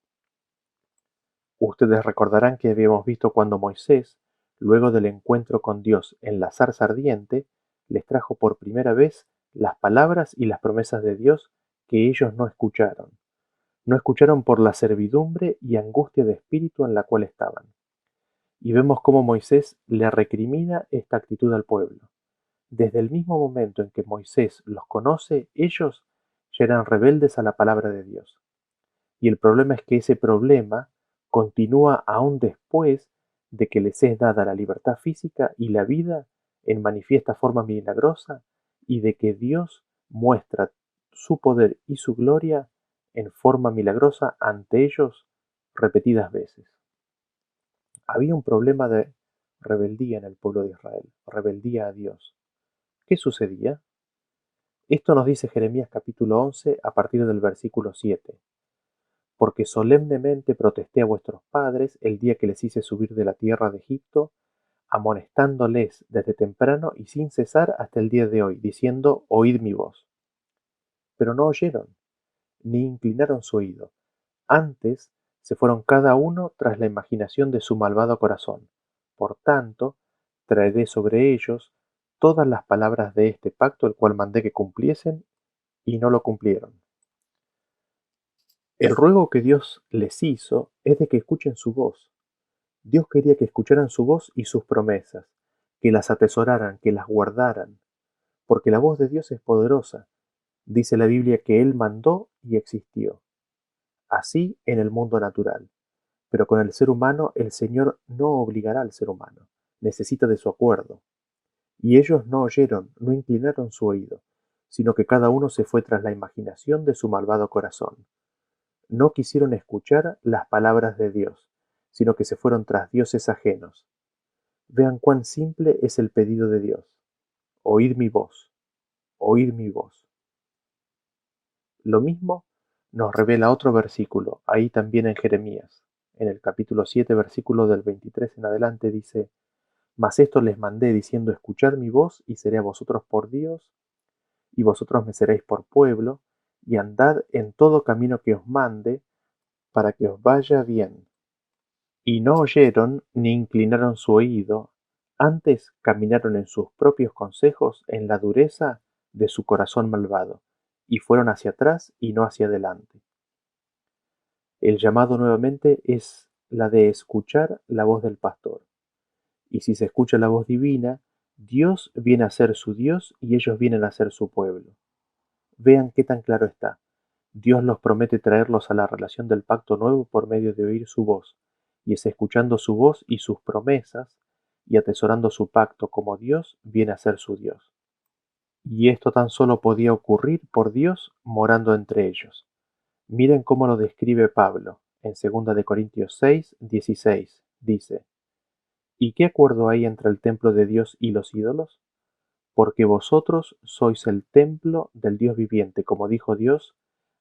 Ustedes recordarán que habíamos visto cuando Moisés, luego del encuentro con Dios en la zarza ardiente, les trajo por primera vez las palabras y las promesas de Dios que ellos no escucharon. No escucharon por la servidumbre y angustia de espíritu en la cual estaban. Y vemos cómo Moisés le recrimina esta actitud al pueblo. Desde el mismo momento en que Moisés los conoce, ellos ya eran rebeldes a la palabra de Dios. Y el problema es que ese problema continúa aún después de que les es dada la libertad física y la vida en manifiesta forma milagrosa y de que Dios muestra su poder y su gloria en forma milagrosa ante ellos repetidas veces. Había un problema de rebeldía en el pueblo de Israel, rebeldía a Dios. ¿Qué sucedía? Esto nos dice Jeremías capítulo 11 a partir del versículo 7. Porque solemnemente protesté a vuestros padres el día que les hice subir de la tierra de Egipto, amonestándoles desde temprano y sin cesar hasta el día de hoy, diciendo, oíd mi voz. Pero no oyeron, ni inclinaron su oído. Antes se fueron cada uno tras la imaginación de su malvado corazón. Por tanto, traeré sobre ellos todas las palabras de este pacto, el cual mandé que cumpliesen, y no lo cumplieron. El ruego que Dios les hizo es de que escuchen su voz. Dios quería que escucharan su voz y sus promesas, que las atesoraran, que las guardaran, porque la voz de Dios es poderosa. Dice la Biblia que Él mandó y existió. Así en el mundo natural. Pero con el ser humano el Señor no obligará al ser humano, necesita de su acuerdo. Y ellos no oyeron, no inclinaron su oído, sino que cada uno se fue tras la imaginación de su malvado corazón. No quisieron escuchar las palabras de Dios, sino que se fueron tras dioses ajenos. Vean cuán simple es el pedido de Dios. Oíd mi voz, oíd mi voz. Lo mismo nos revela otro versículo, ahí también en Jeremías. En el capítulo 7, versículo del 23 en adelante dice, Mas esto les mandé diciendo, escuchad mi voz y seré a vosotros por Dios, y vosotros me seréis por pueblo, y andad en todo camino que os mande, para que os vaya bien. Y no oyeron ni inclinaron su oído, antes caminaron en sus propios consejos en la dureza de su corazón malvado, y fueron hacia atrás y no hacia adelante. El llamado nuevamente es la de escuchar la voz del pastor. Y si se escucha la voz divina, Dios viene a ser su Dios y ellos vienen a ser su pueblo. Vean qué tan claro está. Dios los promete traerlos a la relación del pacto nuevo por medio de oír su voz, y es escuchando su voz y sus promesas, y atesorando su pacto como Dios viene a ser su Dios. Y esto tan solo podía ocurrir por Dios morando entre ellos. Miren cómo lo describe Pablo en 2 de Corintios 6:16. Dice: ¿Y qué acuerdo hay entre el templo de Dios y los ídolos? Porque vosotros sois el templo del Dios viviente, como dijo Dios: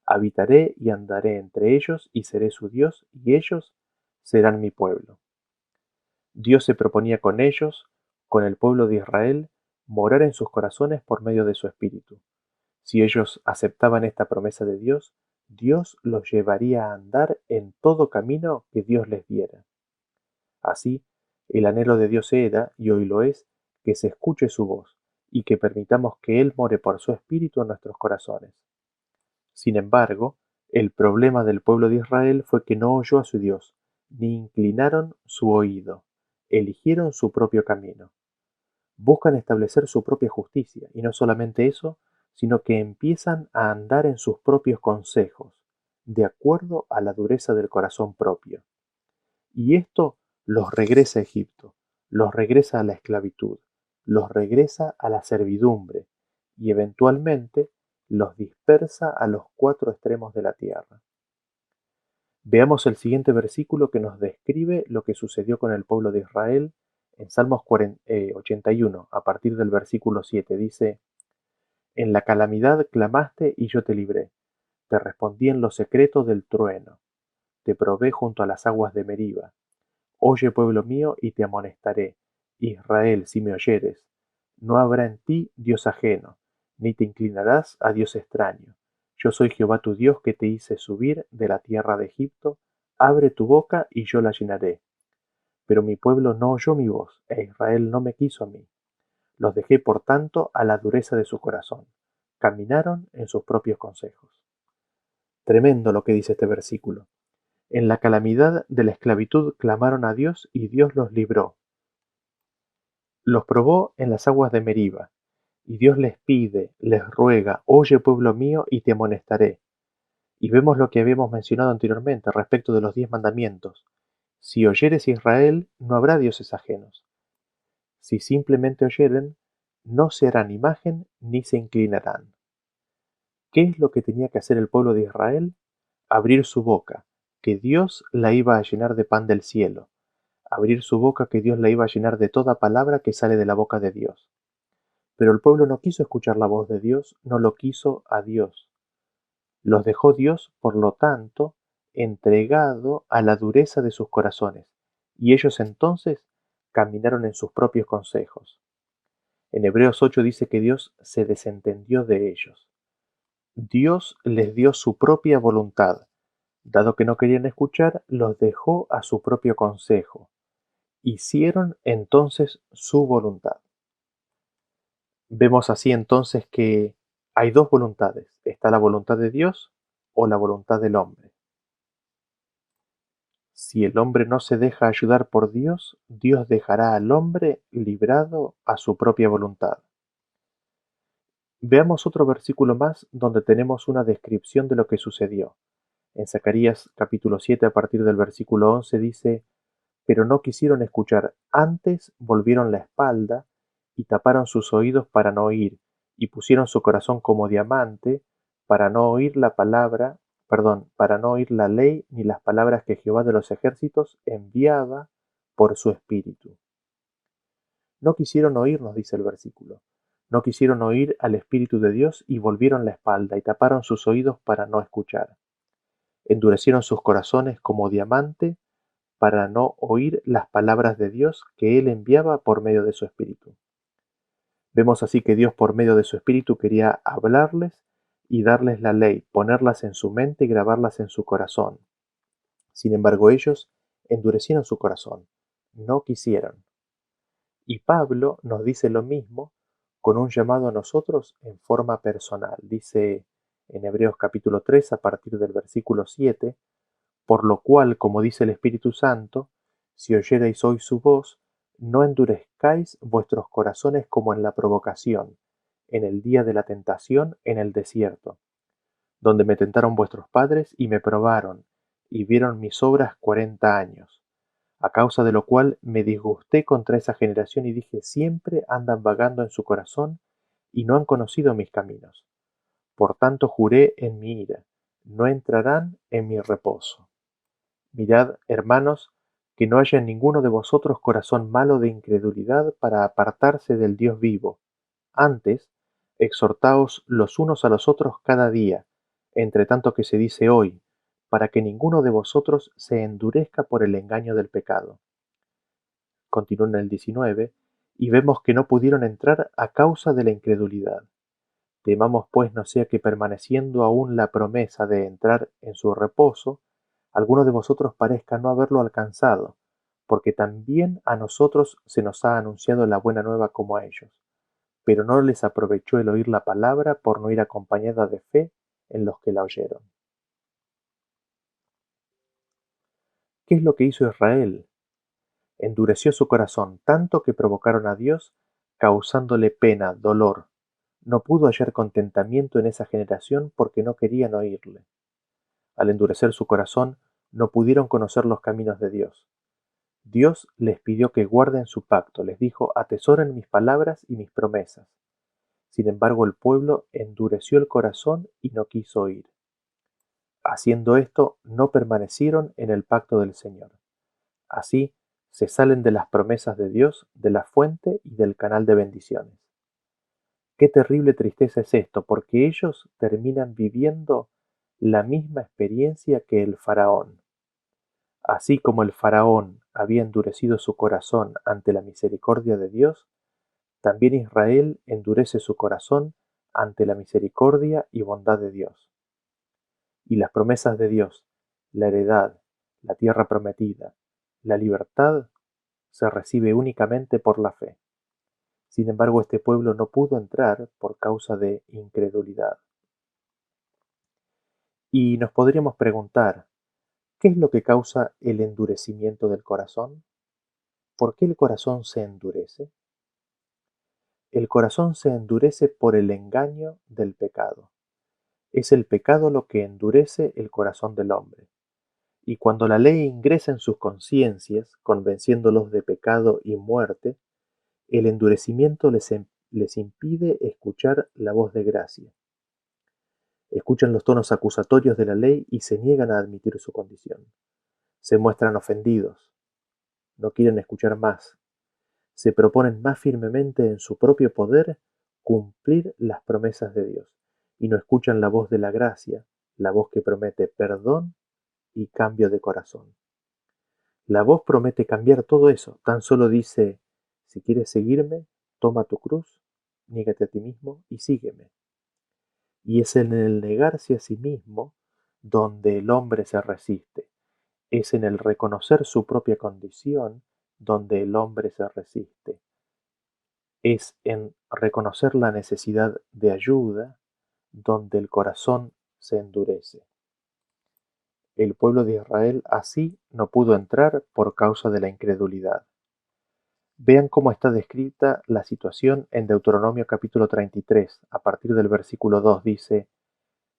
habitaré y andaré entre ellos y seré su Dios, y ellos serán mi pueblo. Dios se proponía con ellos, con el pueblo de Israel, morar en sus corazones por medio de su Espíritu. Si ellos aceptaban esta promesa de Dios, Dios los llevaría a andar en todo camino que Dios les diera. Así, el anhelo de Dios era, y hoy lo es, que se escuche su voz, y que permitamos que Él more por su Espíritu en nuestros corazones. Sin embargo, el problema del pueblo de Israel fue que no oyó a su Dios, ni inclinaron su oído, eligieron su propio camino. Buscan establecer su propia justicia, y no solamente eso, sino que empiezan a andar en sus propios consejos, de acuerdo a la dureza del corazón propio. Y esto los regresa a Egipto, los regresa a la esclavitud, los regresa a la servidumbre, y eventualmente los dispersa a los cuatro extremos de la tierra. Veamos el siguiente versículo que nos describe lo que sucedió con el pueblo de Israel en Salmos 81, a partir del versículo 7. Dice: En la calamidad clamaste y yo te libré, te respondí en lo secreto del trueno, te probé junto a las aguas de Meriba. Oye, pueblo mío, y te amonestaré. Israel, si me oyeres, no habrá en ti Dios ajeno, ni te inclinarás a Dios extraño. Yo soy Jehová tu Dios, que te hice subir de la tierra de Egipto. Abre tu boca y yo la llenaré. Pero mi pueblo no oyó mi voz, e Israel no me quiso a mí. Los dejé, por tanto, a la dureza de su corazón. Caminaron en sus propios consejos. Tremendo lo que dice este versículo. En la calamidad de la esclavitud clamaron a Dios y Dios los libró. Los probó en las aguas de Meriba, y Dios les pide, les ruega: oye, pueblo mío, y te amonestaré. Y vemos lo que habíamos mencionado anteriormente respecto de los 10 mandamientos. Si oyeres, Israel, no habrá dioses ajenos. Si simplemente oyeren, no se harán imagen ni se inclinarán. ¿Qué es lo que tenía que hacer el pueblo de Israel? Abrir su boca, que Dios la iba a llenar de pan del cielo. Abrir su boca, que Dios la iba a llenar de toda palabra que sale de la boca de Dios. Pero el pueblo no quiso escuchar la voz de Dios, no lo quiso a Dios. Los dejó Dios, por lo tanto, entregado a la dureza de sus corazones, y ellos entonces caminaron en sus propios consejos. En Hebreos 8 dice que Dios se desentendió de ellos. Dios les dio su propia voluntad. Dado que no querían escuchar, los dejó a su propio consejo. Hicieron entonces su voluntad. Vemos así entonces que hay dos voluntades. Está la voluntad de Dios o la voluntad del hombre. Si el hombre no se deja ayudar por Dios, Dios dejará al hombre librado a su propia voluntad. Veamos otro versículo más donde tenemos una descripción de lo que sucedió. En Zacarías capítulo 7, a partir del versículo 11 dice: Pero no quisieron escuchar, antes volvieron la espalda y taparon sus oídos para no oír, y pusieron su corazón como diamante para no oír para no oír la ley ni las palabras que Jehová de los ejércitos enviaba por su espíritu. No quisieron oír, nos dice el versículo. No quisieron oír al Espíritu de Dios y volvieron la espalda y taparon sus oídos para no escuchar. Endurecieron sus corazones como diamante para no oír las palabras de Dios que Él enviaba por medio de su Espíritu. Vemos así que Dios, por medio de su Espíritu, quería hablarles y darles la ley, ponerlas en su mente y grabarlas en su corazón. Sin embargo, ellos endurecieron su corazón, no quisieron. Y Pablo nos dice lo mismo con un llamado a nosotros en forma personal. Dice en Hebreos capítulo 3, a partir del versículo 7, por lo cual, como dice el Espíritu Santo, si oyereis hoy su voz, no endurezcáis vuestros corazones como en la provocación, en el día de la tentación en el desierto, donde me tentaron vuestros padres y me probaron, y vieron mis obras 40 años, a causa de lo cual me disgusté contra esa generación y dije, siempre andan vagando en su corazón y no han conocido mis caminos. Por tanto juré en mi ira, no entrarán en mi reposo. Mirad, hermanos, que no haya en ninguno de vosotros corazón malo de incredulidad para apartarse del Dios vivo. Antes, exhortaos los unos a los otros cada día, entre tanto que se dice hoy, para que ninguno de vosotros se endurezca por el engaño del pecado. Continúa en el 19, y vemos que no pudieron entrar a causa de la incredulidad. Temamos pues no sea que permaneciendo aún la promesa de entrar en su reposo, alguno de vosotros parezca no haberlo alcanzado, porque también a nosotros se nos ha anunciado la buena nueva como a ellos, pero no les aprovechó el oír la palabra por no ir acompañada de fe en los que la oyeron. ¿Qué es lo que hizo Israel? Endureció su corazón tanto que provocaron a Dios, causándole pena, dolor. No pudo hallar contentamiento en esa generación porque no querían oírle. Al endurecer su corazón, no pudieron conocer los caminos de Dios. Dios les pidió que guarden su pacto, les dijo, atesoren mis palabras y mis promesas. Sin embargo, el pueblo endureció el corazón y no quiso oír. Haciendo esto, no permanecieron en el pacto del Señor. Así, se salen de las promesas de Dios, de la fuente y del canal de bendiciones. Qué terrible tristeza es esto, porque ellos terminan viviendo la misma experiencia que el faraón. Así como el faraón había endurecido su corazón ante la misericordia de Dios, también Israel endurece su corazón ante la misericordia y bondad de Dios. Y las promesas de Dios, la heredad, la tierra prometida, la libertad, se recibe únicamente por la fe. Sin embargo, este pueblo no pudo entrar por causa de incredulidad. Y nos podríamos preguntar, ¿qué es lo que causa el endurecimiento del corazón? ¿Por qué el corazón se endurece? El corazón se endurece por el engaño del pecado. Es el pecado lo que endurece el corazón del hombre. Y cuando la ley ingresa en sus conciencias, convenciéndolos de pecado y muerte, el endurecimiento les impide escuchar la voz de gracia. Escuchan los tonos acusatorios de la ley y se niegan a admitir su condición. Se muestran ofendidos, no quieren escuchar más, se proponen más firmemente en su propio poder cumplir las promesas de Dios y no escuchan la voz de la gracia, la voz que promete perdón y cambio de corazón. La voz promete cambiar todo eso, tan solo dice, si quieres seguirme, toma tu cruz, niégate a ti mismo y sígueme. Y es en el negarse a sí mismo donde el hombre se resiste. Es en el reconocer su propia condición donde el hombre se resiste. Es en reconocer la necesidad de ayuda donde el corazón se endurece. El pueblo de Israel así no pudo entrar por causa de la incredulidad. Vean cómo está descrita la situación en Deuteronomio capítulo 33, a partir del versículo 2 dice,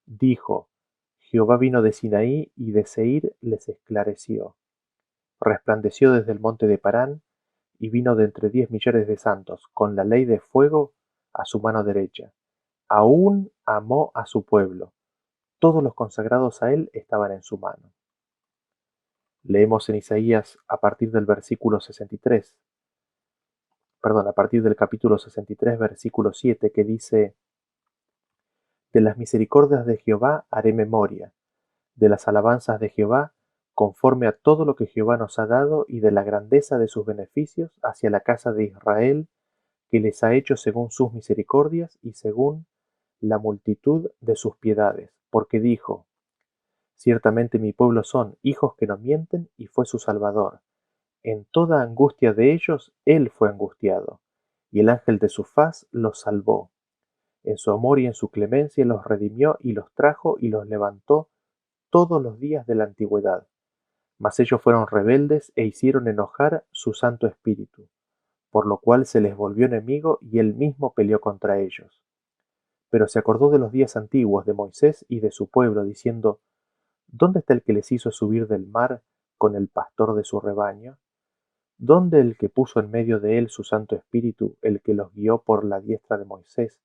dijo, Jehová vino de Sinaí y de Seir les esclareció. Resplandeció desde el monte de Parán y vino de entre 10 millares de santos, con la ley de fuego a su mano derecha. Aún amó a su pueblo. Todos los consagrados a él estaban en su mano. Leemos en Isaías a partir del versículo 63, a partir del capítulo 63, versículo 7, que dice, de las misericordias de Jehová haré memoria, de las alabanzas de Jehová, conforme a todo lo que Jehová nos ha dado y de la grandeza de sus beneficios hacia la casa de Israel, que les ha hecho según sus misericordias y según la multitud de sus piedades, porque dijo, ciertamente mi pueblo son hijos que no mienten y fue su Salvador. En toda angustia de ellos él fue angustiado, y el ángel de su faz los salvó. En su amor y en su clemencia los redimió y los trajo y los levantó todos los días de la antigüedad. Mas ellos fueron rebeldes e hicieron enojar su Santo Espíritu, por lo cual se les volvió enemigo y él mismo peleó contra ellos. Pero se acordó de los días antiguos de Moisés y de su pueblo, diciendo: ¿Dónde está el que les hizo subir del mar con el pastor de su rebaño? ¿Dónde el que puso en medio de él su Santo Espíritu, el que los guió por la diestra de Moisés,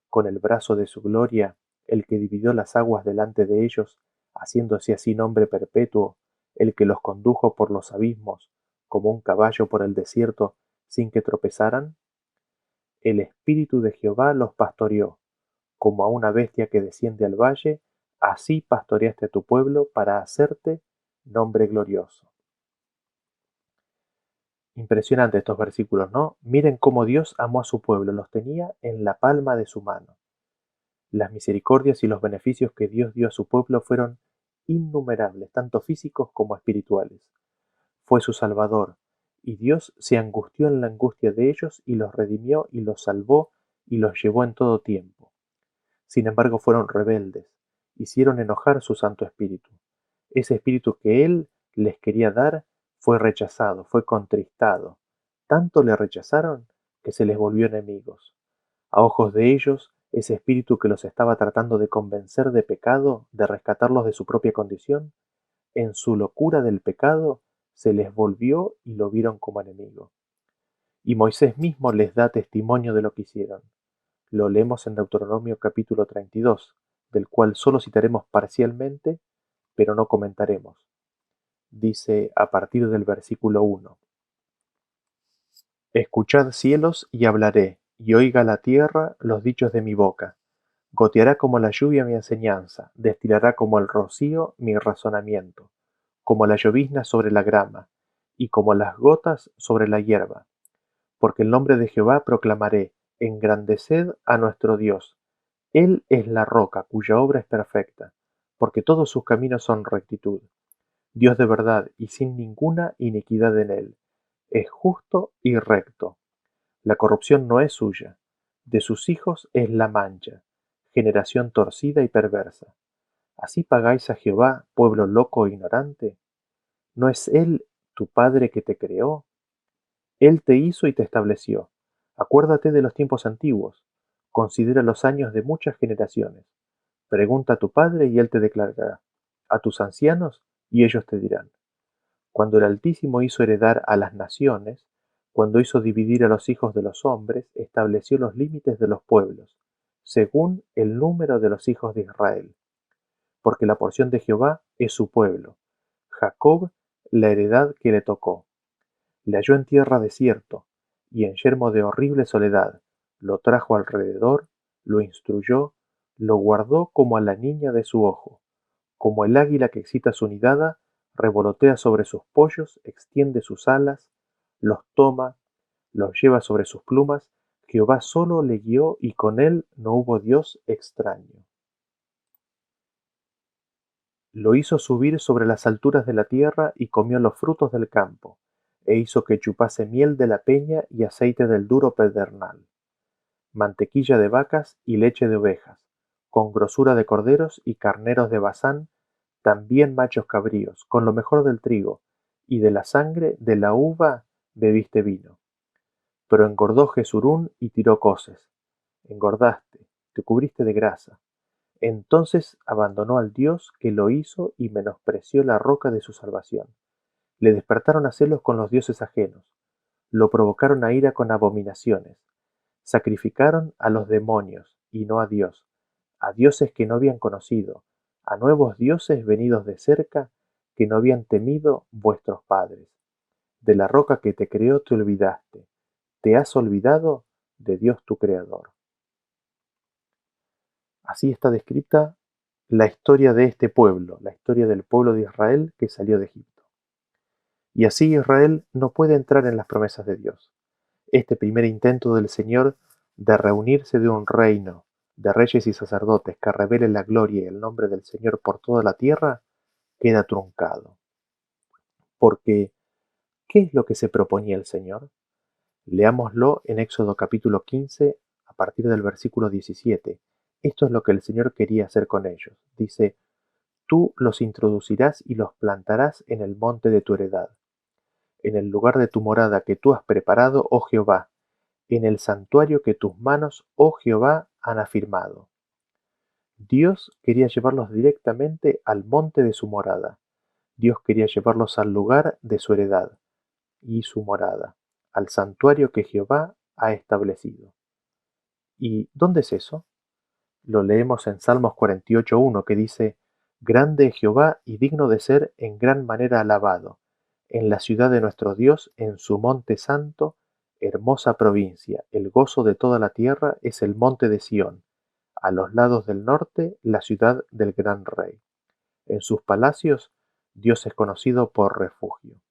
con el brazo de su gloria, el que dividió las aguas delante de ellos, haciéndose así nombre perpetuo, el que los condujo por los abismos, como un caballo por el desierto, sin que tropezaran? El Espíritu de Jehová los pastoreó, como a una bestia que desciende al valle, así pastoreaste a tu pueblo para hacerte nombre glorioso. Impresionante estos versículos, ¿no? Miren cómo Dios amó a su pueblo, los tenía en la palma de su mano. Las misericordias y los beneficios que Dios dio a su pueblo fueron innumerables, tanto físicos como espirituales. Fue su Salvador, y Dios se angustió en la angustia de ellos y los redimió y los salvó y los llevó en todo tiempo. Sin embargo, fueron rebeldes, hicieron enojar su Santo Espíritu. Ese Espíritu que Él les quería dar fue rechazado, fue contristado. Tanto le rechazaron que se les volvió enemigos. A ojos de ellos, ese espíritu que los estaba tratando de convencer de pecado, de rescatarlos de su propia condición, en su locura del pecado, se les volvió y lo vieron como enemigo. Y Moisés mismo les da testimonio de lo que hicieron. Lo leemos en Deuteronomio capítulo 32, del cual solo citaremos parcialmente, pero no comentaremos. Dice a partir del versículo 1: Escuchad cielos y hablaré, y oiga la tierra los dichos de mi boca. Goteará como la lluvia mi enseñanza, destilará como el rocío mi razonamiento, como la llovizna sobre la grama, y como las gotas sobre la hierba. Porque el nombre de Jehová proclamaré, engrandeced a nuestro Dios. Él es la roca cuya obra es perfecta, porque todos sus caminos son rectitud. Dios de verdad y sin ninguna iniquidad en él. Es justo y recto. La corrupción no es suya. De sus hijos es la mancha, generación torcida y perversa. ¿Así pagáis a Jehová, pueblo loco e ignorante? ¿No es Él tu Padre que te creó? Él te hizo y te estableció. Acuérdate de los tiempos antiguos. Considera los años de muchas generaciones. Pregunta a tu Padre y Él te declarará. A tus ancianos y ellos te dirán. Cuando el Altísimo hizo heredar a las naciones, cuando hizo dividir a los hijos de los hombres, estableció los límites de los pueblos, según el número de los hijos de Israel. Porque la porción de Jehová es su pueblo, Jacob la heredad que le tocó. Le halló en tierra desierto, y en yermo de horrible soledad. Lo trajo alrededor, lo instruyó, lo guardó como a la niña de su ojo. Como el águila que excita su nidada, revolotea sobre sus pollos, extiende sus alas, los toma, los lleva sobre sus plumas. Jehová solo le guió y con él no hubo Dios extraño. Lo hizo subir sobre las alturas de la tierra y comió los frutos del campo, e hizo que chupase miel de la peña y aceite del duro pedernal, mantequilla de vacas y leche de ovejas, con grosura de corderos y carneros de Basán, también machos cabríos, con lo mejor del trigo, y de la sangre de la uva bebiste vino. Pero engordó Jesurún y tiró coces. Engordaste, te cubriste de grasa. Entonces abandonó al Dios que lo hizo y menospreció la roca de su salvación. Le despertaron a celos con los dioses ajenos. Lo provocaron a ira con abominaciones. Sacrificaron a los demonios y no a Dios, a dioses que no habían conocido, a nuevos dioses venidos de cerca que no habían temido vuestros padres. De la roca que te creó te olvidaste, te has olvidado de Dios tu Creador. Así está descrita la historia de este pueblo, la historia del pueblo de Israel que salió de Egipto. Y así Israel no puede entrar en las promesas de Dios. Este primer intento del Señor de reunirse de un reino de reyes y sacerdotes que revele la gloria y el nombre del Señor por toda la tierra queda truncado. Porque, ¿qué es lo que se proponía el Señor? Leámoslo en Éxodo capítulo 15 a partir del versículo 17. Esto es lo que el Señor quería hacer con ellos. Dice: Tú los introducirás y los plantarás en el monte de tu heredad, en el lugar de tu morada que tú has preparado, oh Jehová, en el santuario que tus manos, oh Jehová, han afirmado. Dios quería llevarlos directamente al monte de su morada. Dios quería llevarlos al lugar de su heredad y su morada, al santuario que Jehová ha establecido. ¿Y dónde es eso? Lo leemos en Salmos 48:1 que dice: Grande es Jehová y digno de ser en gran manera alabado, en la ciudad de nuestro Dios, en su monte santo, hermosa provincia, el gozo de toda la tierra es el monte de Sión, a los lados del norte la ciudad del gran rey. En sus palacios Dios es conocido por refugio.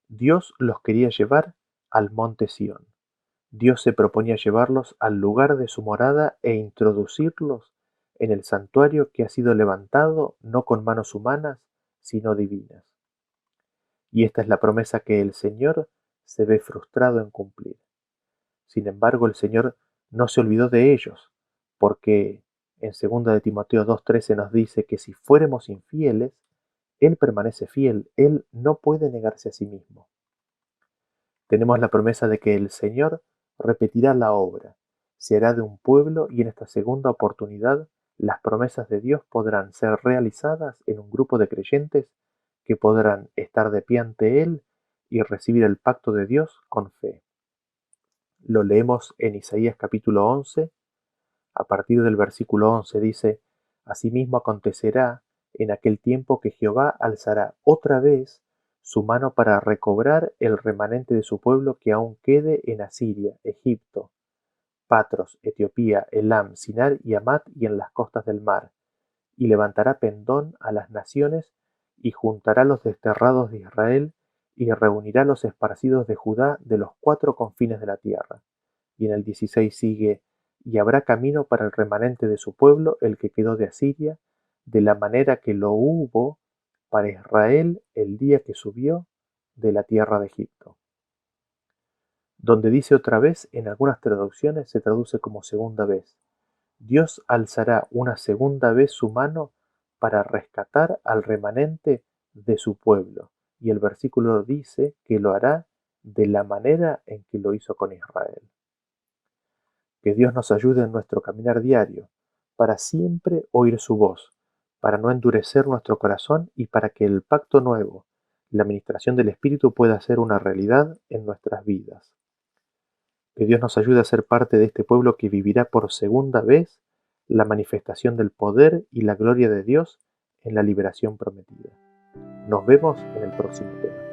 Dios los quería llevar al monte Sión. Dios se proponía llevarlos al lugar de su morada e introducirlos en el santuario que ha sido levantado no con manos humanas, sino divinas. Y esta es la promesa que el Señor se ve frustrado en cumplir. Sin embargo, el Señor no se olvidó de ellos, porque en 2 de Timoteo 2:13 nos dice que si fuéramos infieles, Él permanece fiel, Él no puede negarse a sí mismo. Tenemos la promesa de que el Señor repetirá la obra, se hará de un pueblo y en esta segunda oportunidad las promesas de Dios podrán ser realizadas en un grupo de creyentes que podrán estar de pie ante Él y recibir el pacto de Dios con fe. Lo leemos en Isaías capítulo 11, a partir del versículo 11 dice: Asimismo acontecerá en aquel tiempo que Jehová alzará otra vez su mano para recobrar el remanente de su pueblo que aún quede en Asiria, Egipto, Patros, Etiopía, Elam, Sinar y Amat y en las costas del mar, y levantará pendón a las naciones y juntará los desterrados de Israel y reunirá los esparcidos de Judá de los 4 confines de la tierra. Y en el 16 sigue: y habrá camino para el remanente de su pueblo, el que quedó de Asiria, de la manera que lo hubo para Israel el día que subió de la tierra de Egipto. Donde dice otra vez, en algunas traducciones se traduce como segunda vez. Dios alzará una segunda vez su mano para rescatar al remanente de su pueblo. Y el versículo dice que lo hará de la manera en que lo hizo con Israel. Que Dios nos ayude en nuestro caminar diario, para siempre oír su voz, para no endurecer nuestro corazón y para que el pacto nuevo, la ministración del Espíritu, pueda ser una realidad en nuestras vidas. Que Dios nos ayude a ser parte de este pueblo que vivirá por segunda vez la manifestación del poder y la gloria de Dios en la liberación prometida. Nos vemos en el próximo tema.